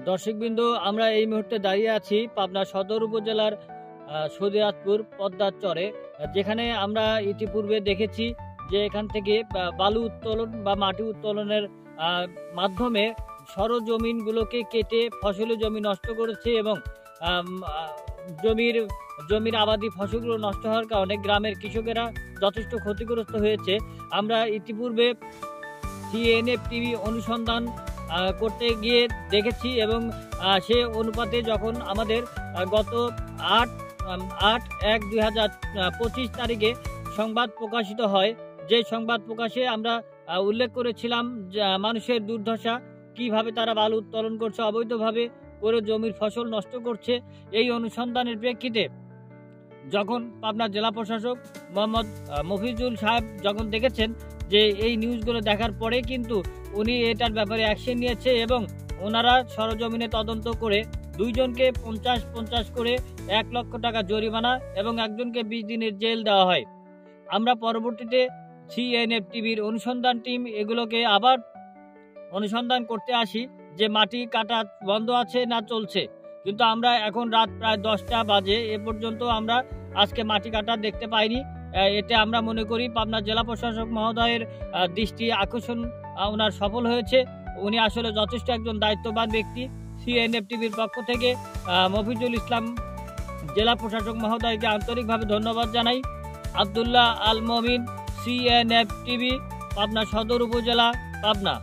দর্শকবৃন্দ, আমরা এই মুহূর্তে দাঁড়িয়ে আছি পাবনা সদর উপজেলার সদিরাজপুর পদ্মার চরে, যেখানে আমরা ইতিপূর্বে দেখেছি যে এখান থেকে বালু উত্তোলন বা মাটি উত্তোলনের মাধ্যমে সরজমিনগুলোকে কেটে ফসলি জমি নষ্ট করেছে এবং জমির আবাদি ফসলগুলো নষ্ট হওয়ার কারণে গ্রামের কৃষকেরা যথেষ্ট ক্ষতিগ্রস্ত হয়েছে। আমরা ইতিপূর্বে সিএনএফ-টিভি অনুসন্ধান করতে গিয়ে দেখেছি এবং সে অনুপাতে যখন আমাদের গত 8/1/2025 তারিখে সংবাদ প্রকাশিত হয়, যে সংবাদ প্রকাশে আমরা উল্লেখ করেছিলাম যে মানুষের দুর্দশা, কিভাবে তারা বালু উত্তোলন করছে, অবৈধভাবে করে জমির ফসল নষ্ট করছে। এই অনুসন্ধানের প্রেক্ষিতে যখন পাবনা জেলা প্রশাসক মোহাম্মদ মফিজুল সাহেব যখন দেখেছেন যে এই নিউজগুলো দেখার পরে কিন্তু উনি এটার ব্যাপারে অ্যাকশন নিয়েছে এবং ওনারা সরজমিনে তদন্ত করে দুইজনকে 50-50 করে 1 লক্ষ টাকা জরিমানা এবং একজনকে 20 দিনের জেল দেওয়া হয়। আমরা পরবর্তীতে সিএনএফ-টিভির অনুসন্ধান টিম এগুলোকে আবার অনুসন্ধান করতে আসি যে মাটি কাটা বন্ধ আছে না চলছে, কিন্তু আমরা এখন রাত প্রায় 10টা বাজে, এ পর্যন্ত আমরা আজকে মাটি কাটা দেখতে পাইনি। এতে আমরা মনে করি পাবনা জেলা প্রশাসক মহোদয়ের দৃষ্টি আকর্ষণ ওনার সফল হয়েছে। উনি আসলে যথেষ্ট একজন দায়িত্ববান ব্যক্তি। সিএনএফ-টিভির পক্ষ থেকে মফিজুল ইসলাম জেলা প্রশাসক মহোদয়কে আন্তরিকভাবে ধন্যবাদ জানাই। আব্দুল্লাহ আল মমিন, সিএনএফ-টিভি, পাবনা সদর উপজেলা, পাবনা।